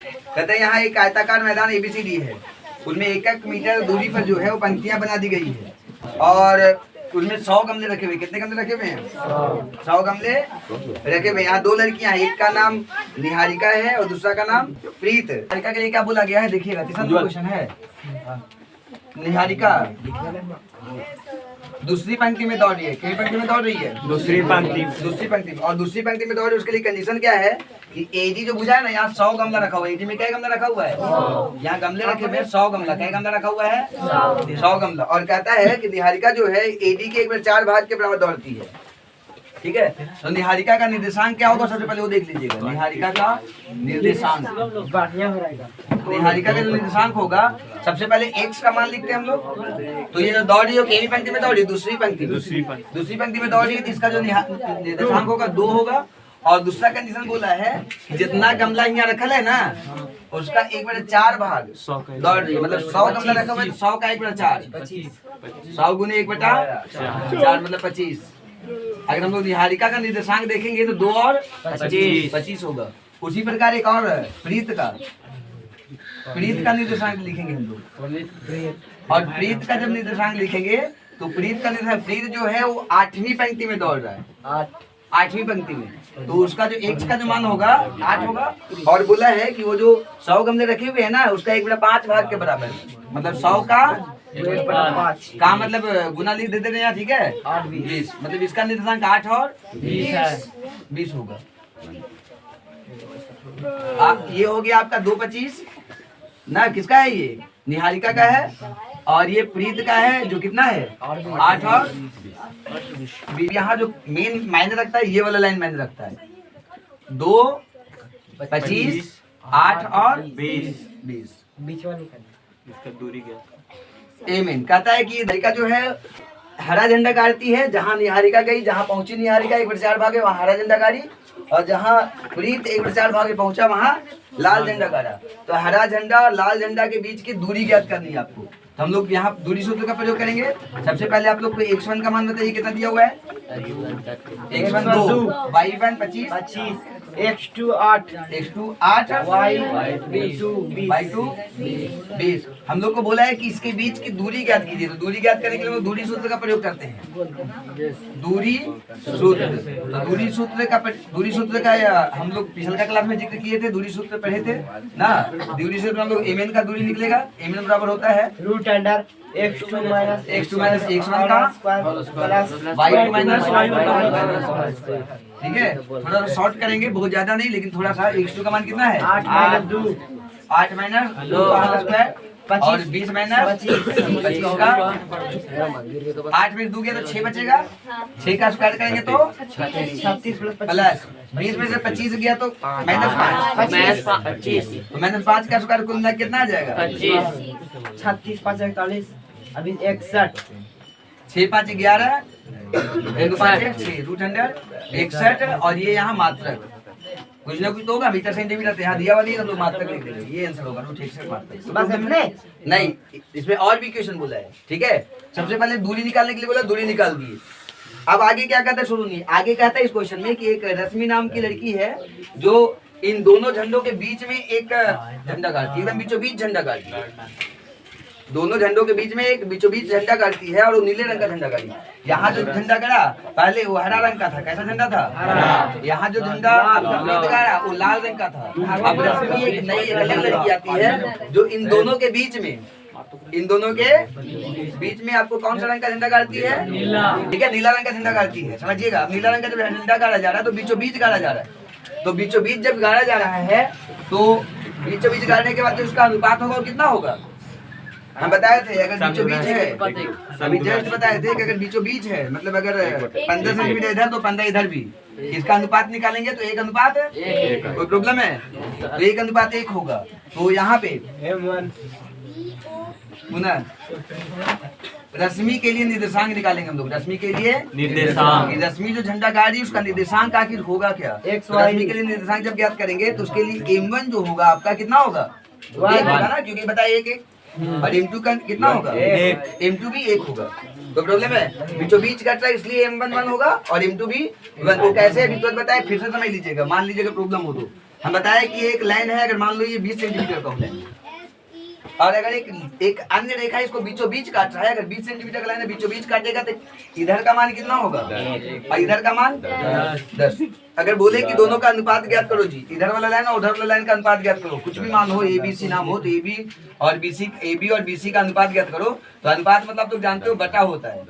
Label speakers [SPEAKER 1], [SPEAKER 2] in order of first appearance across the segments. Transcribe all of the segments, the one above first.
[SPEAKER 1] कहते हैं यहाँ एक आयताकार मैदान ABCD है, उसमें 1 मीटर दूरी पर जो है वो पंक्तियां बना दी गई है और उसमें 100 गमले रखे हुए। कितने गमले रखे हुए हैं? 100 गमले रखे हुए। यहाँ 2 लड़कियां हैं, एक का नाम निहारिका है और दूसरा का नाम प्रीत। निहारिका के लिए क्या बोला गया है देखिएगा, तीसरा क्वेश्चन है। निहारिका दूसरी पंक्ति में दौड़ रही है। कितनी पंक्ति में दौड़ रही है? दूसरी पंक्ति में। और दूसरी पंक्ति में दौड़ रही है, उसके लिए कंडीशन क्या है कि AD जो बुझा है ना, यहाँ 100 गमला रखा हुआ है। AD में क्या गमला रखा हुआ है? यहाँ गमले रखे हुए 100 गमला। क्या गमला रखा हुआ है? 100 गमला। और कहता है कि निहारिका जो है AD के 1/4 भाग के बराबर दौड़ती है। ठीक है, तो निहारिका का निर्देशांक क्या होगा सबसे पहले वो देख लीजिएगा। निहारिका का निर्देशांक, निहारिका का जो निर्देशांक होगा सबसे पहले x का मान लिखते हैं हम लोग। तो ये जो दौड़ रही है केवी पंक्ति में दौड़ रही है, दूसरी पंक्ति में दौड़ रही है, तो इसका जो निर्देशांक होगा 2 होगा। और दूसरा कंडीशन बोला है जितना गमला यहाँ रखल है ना उसका 1/4 भाग दौड़ रही है। मतलब 100 गमला रखा हुआ है तो 100 का 1/4, 100 गुने 1/4 मतलब 25। अगर हम लोग निहारिका का निर्देशांक देखेंगे तो 2 और 25 होगा। उसी प्रकार एक और प्रीत का निर्देशांक लिखेंगे हम लोग। और प्रीत का जब निर्देशांक लिखेंगे तो प्रीत जो है वो 8वीं पंक्ति में दौड़ रहा है, 8वीं पंक्ति में। तो उसका जो x का जो मान होगा 8 होगा। और बोला है कि वो जो 100 गमले रखे हुए हैं ना उसका 1/5 भाग के बराबर, मतलब 100 का मतलब गुना लिख देते हैं यहाँ। ठीक है, 20 मतलब इसका निर्देशांक 8 और 20 होगा। ये हो गया आपका 2 25 ना। किसका है? ये निहारिका का है। और ये प्रीत का है जो कितना है? 8 और 20। यहाँ जो मेन मायने रखता है ये वाला लाइन मायने रखता है। 2 25 8 और 20
[SPEAKER 2] बीच वाली इसका दूरी क्या?
[SPEAKER 1] एमेन। कहता है कि निहारिका जो है हरा झंडा गाड़ती है। जहाँ निहारिका गई, जहाँ पहुंची निहारिका 1/4 भागे वहाँ हरा झंडा गाड़ी, और जहाँ प्रीत 1/4 भागे पहुंचा वहाँ लाल झंडा गाड़ा। तो हरा झंडा और लाल झंडा के बीच की दूरी ज्ञात करनी है आपको। तो हम लोग यहाँ दूरी सूत्र का प्रयोग करेंगे। सबसे पहले आप लोग को x1 का मान बताइए कितना दिया हुआ है? x1 2, y1 25,
[SPEAKER 2] x2 8,
[SPEAKER 1] y2 20। हम लोग को बोला है कि इसके बीच की दूरी ज्ञात कीजिए। तो दूरी ज्ञात करने के लिए हम दूरी सूत्र का प्रयोग करते हैं। दूरी सूत्र का हम लोग पिछले क्लास में जिक्र किए थे, दूरी सूत्र पढ़े थे ना। दूरी सूत्र हम लोग mn का दूरी निकलेगा। mn बराबर होता है
[SPEAKER 2] root under x2 minus
[SPEAKER 1] x1 का
[SPEAKER 2] प्लस
[SPEAKER 1] y2 माइनस ठीक है, थोड़ा सा शॉर्ट करेंगे, बहुत ज्यादा नहीं, लेकिन थोड़ा सा। x2 का मान कितना है?
[SPEAKER 2] 8 माइनस 2
[SPEAKER 1] स्क्वायर और 20 माइनस 25 का 8 में 2 गया तो 6 बचेगा। 6 का स्क्वायर करेंगे तो
[SPEAKER 2] 36
[SPEAKER 1] प्लस 20 में से 25 गया तो -5, तो -5 का स्क्वायर कुल मिला कितना आ जाएगा?
[SPEAKER 2] 36 5 41 अभी 61
[SPEAKER 1] 6 5 11 1 5 6 रूट अंडर 61। और ये यहाँ मात्रक कुछ ना कुछ तो होगा, मीटर सेंटीमीटर यहाँ दिया हुआ नहीं है तो मात्रक लिख देंगे। ये आंसर होगा रूट 61 मात्रक।
[SPEAKER 2] बस हमने
[SPEAKER 1] नहीं, इसमें और भी क्वेश्चन बोला है। ठीक है, सबसे पहले दूरी निकालने के लिए बोला, दूरी निकाल दिए। अब आगे क्या कहता है सुनिए। आगे कहता है इस क्वेश्चन में कि एक रश्मि नाम की लड़की है जो इन दोनों झंडों के बीच में एक झंडा गाड़ती है, एकदम बीचों बीच झंडा गाड़ती है। दोनों झंडों के बीच में एक बीचों बीच झंडा गाड़ती है और वो नीले रंग का झंडा गाड़ी। यहाँ जो झंडा गड़ा पहले वो हरा रंग का था। कैसा झंडा था? यहाँ जो झंडा गाड़ा वो लाल रंग का था। अब रश्मि एक नई एक अलग लड़की आती है जो इन दोनों के बीच में आपको कौन सा रंग का झंडा गाड़ती है? ठीक है, नीला रंग का झंडा गाड़ती है। समझिएगा, नीला रंग का जब झंडा गाड़ा जा रहा है तो बीचों बीच गाड़ा जा रहा है। तो बीचों बीच जब गाड़ा जा रहा है तो बीचों बीच गाड़ने के बाद जो उसका अनुपात होगा वो कितना होगा? हम बताए थे अगर बीचों बीच है, अभी जस्ट बताए थे कि अगर बीचों बीच है मतलब अगर 15 सेंटीमीटर इधर तो 15 इधर भी, इसका अनुपात निकालेंगे तो 1 अनुपात कोई प्रॉब्लम है? तो 1 अनुपात 1 होगा। तो यहाँ पे रश्मि के लिए निर्देशांक निकालेंगे हम लोग। रश्मि के लिए निर्देशांक, रश्मि जो झंडा गाड़ी उसका निर्देशांक आखिर होगा क्या? रश्मि के लिए निर्देशांक जब ज्ञात करेंगे तो उसके लिए m1 जो होगा आपका कितना होगा? 1 होगा ना, क्योंकि बताइए 1 और m2 का कितना होगा? m2 भी 1 होगा। तो प्रॉब्लम है, बीचों बीच कट रहा है इसलिए m1 1 होगा और m2 भी 1। वो कैसे अभी तो बताए, फिर से समझ लीजिएगा, मान लीजिएगा प्रॉब्लम हो तो हम बताए कि एक लाइन है, अगर मान लो ये 20 सेंटीमीटर का लाइन है, और अगर एक अन्य रेखा इसको बीचों बीच काट रहा है, अगर 20 सेंटीमीटर का लाइन है बीचों बीच काटेगा तो इधर का मान कितना होगा और इधर का मान 10। अगर बोले कि दोनों का अनुपात ज्ञात करो जी, इधर वाला लाइन और उधर वाला लाइन का अनुपात ज्ञात करो, कुछ भी मान हो, ABC नाम हो तो AB और BC का अनुपात ज्ञात करो, तो अनुपात मतलब तुम जानते हो बटा होता है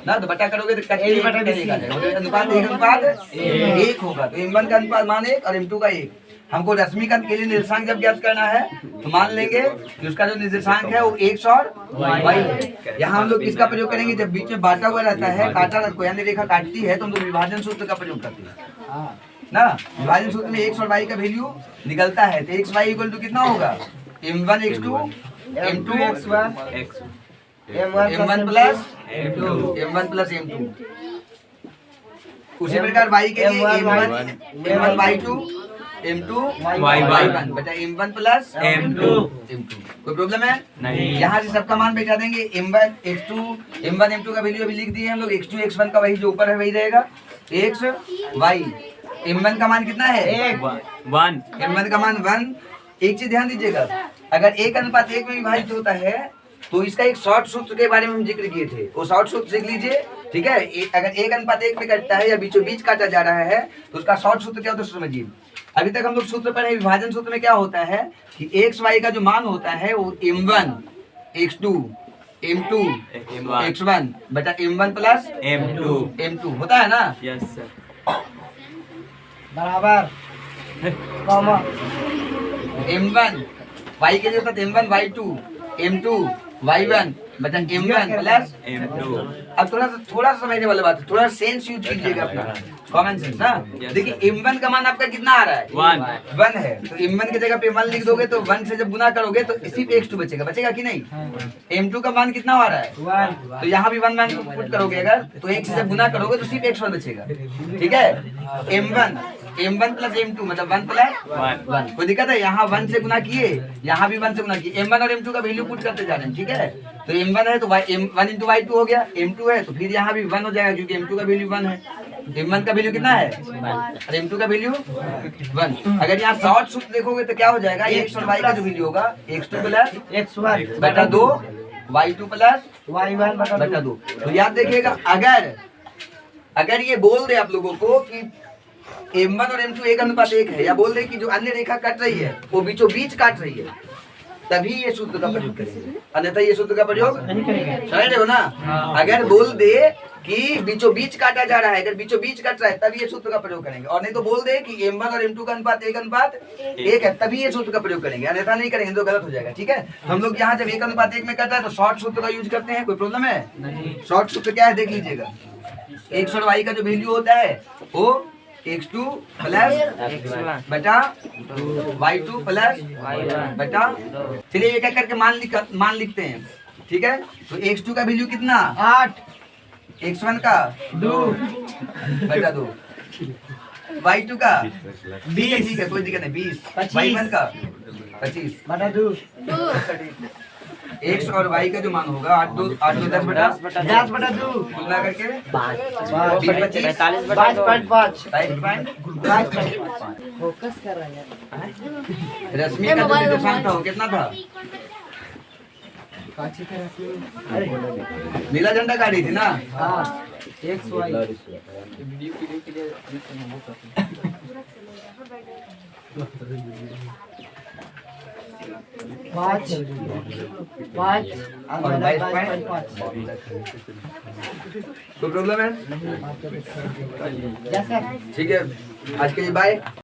[SPEAKER 1] ना, तो बटा करोगे तो अनुपात 1:1 होगा, तो M1 का अनुपात मान 1 और M2 का 1। हमको रश्मि का के लिए निर्देशांक जब ज्ञात करना है तो मान लेंगे कि उसका जो निर्देशांक है वो x और y है। यहाँ हम लोग किसका प्रयोग करेंगे, जब बीच में बांटा हुआ रहता है, काटा कोई अन्य रेखा काटती है तो हम लोग विभाजन सूत्र का प्रयोग करते हैं ना। विभाजन सूत्र में x और y का वैल्यू निकलता है, तो x y इक्वल टू कितना होगा, m1 x2 m2 m1 plus m2। उसी प्रकार y के लिए m1 y2 M2 y1 बटा M1 प्लस M2। कोई प्रॉब्लम है
[SPEAKER 3] नहीं।
[SPEAKER 1] यहाँ से सबका मान बैठा देंगे, M1 x2 M1 M2 का वैल्यू अभी लिख दिए हम लोग, x2 x1 का वही जो ऊपर है वही रहेगा, x y। M1 का मान कितना है
[SPEAKER 3] 1।
[SPEAKER 1] M1 का मान 1। एक चीज ध्यान दीजिएगा, अगर 1:1 में विभाजित होता है तो इसका एक शॉर्ट सूत्र के बारे में हम जिक्र किए थे, वो शॉर्ट सूत्र सीख लीजिए, ठीक है। अगर 1:1 में कटता है या बीचों बीच काटा जा रहा है तो उसका शॉर्ट सूत्र क्या होता है समझिए। अभी तक हम लोग सूत्र पढ़े, विभाजन सूत्र में क्या होता है कि x y का जो मान होता है वो m1 x2 m2 x1 बटा m1 प्लस m2 होता है ना।
[SPEAKER 3] Yes sir.
[SPEAKER 2] बराबर कॉमा
[SPEAKER 1] m1 y के लिए होता है m1 y2 m2 y1 बटा m1 प्लस
[SPEAKER 3] M2।
[SPEAKER 1] अब थोड़ा सा समझने वाला बात है, थोड़ा सेंस यूज कीजिएगा अपना, कॉमन सेंस ना। देखिए M1 का मान आपका कितना आ रहा है 1 है, तो M1 की जगह पे 1 लिख दोगे तो 1 से जब गुना करोगे तो इसी पे x2 बचेगा कि नहीं। M2 का मान कितना आ रहा है
[SPEAKER 2] 1
[SPEAKER 1] तो यहाँ भी 1 पुट करोगे अगर तो 1 से जब गुना करोगे तो सिर्फ x1 बचेगा, ठीक है। M1 प्लस M2 मतलब 1 प्लस 1। कोई दिक्कत है, यहाँ 1 से गुना किए, यहाँ भी 1 से गुना किए, M1 और M2 का वैल्यू पुट करते जा रहे हैं, ठीक है। तो M1 है तो 1 इंटू y2 हो गया, M2 है तो फिर यहाँ भी 1 हो जाएगा क्योंकि M2 का वैल्यू 1 है, M1 का वैल्यू कितना है और M2 का वैल्यू 1। अगर यहाँ शॉर्ट सूत्र देखोगे तो क्या हो जाएगा, x और y का जो वैल्यू होगा x2 प्लस
[SPEAKER 2] x1
[SPEAKER 1] बटा 2 y2 प्लस
[SPEAKER 2] y1
[SPEAKER 1] बटा 2। तो याद देखिएगा, अगर ये बोल दे आप लोगों को कि M1 और M2 1:1 है, या बोल दे कि जो अन्य रेखा काट रही है वो बीचों बीच काट रही है, तभी ये सूत्र का प्रयोग करेंगे, अन्यथा ये सूत्र का प्रयोग
[SPEAKER 2] नहीं करेंगे।
[SPEAKER 1] समझ रहे हो ना। अगर बोल दे कि बीचों बीच काटा जा रहा है, अगर बीचों बीच काट रहा है तभी ये सूत्र का प्रयोग करेंगे, और नहीं तो बोल दे कि M1 और M2 का अनुपात 1:1 है तभी ये सूत्र का प्रयोग करेंगे, अन्यथा नहीं करेंगे तो गलत हो जाएगा, ठीक है। हम लोग यहाँ जब 1:1 में कट रहा है तो शॉर्ट सूत्र का यूज करते हैं, कोई प्रॉब्लम है नहीं। शॉर्ट सूत्र क्या है देख लीजिएगा, x और y का जो वैल्यू होता है वो x2 प्लस बटा y2 प्लस बटा, चलिए एक एक करके मान लिखते हैं, ठीक है। तो x2 का वैल्यू कितना
[SPEAKER 2] 8
[SPEAKER 1] x1 का
[SPEAKER 2] 2
[SPEAKER 1] बटा 2 y2 का 20, ठीक है कोई दिक्कत नहीं 20, y1 का 25
[SPEAKER 2] बटा 2
[SPEAKER 1] x और y का जो मान होगा 8 2 10 बटा
[SPEAKER 2] 10 बटा 2
[SPEAKER 1] तुलना करके
[SPEAKER 2] 5 फोकस कर रहा है
[SPEAKER 1] रश्मि का जो निर्देशांक था वो कितना था, नीला झंडा गाड़ी थी ना।
[SPEAKER 2] हाँ x y 5
[SPEAKER 1] और 22.5 कोई प्रॉब्लम है,
[SPEAKER 2] यस सर।
[SPEAKER 1] ठीक है। आज के लिए बाय।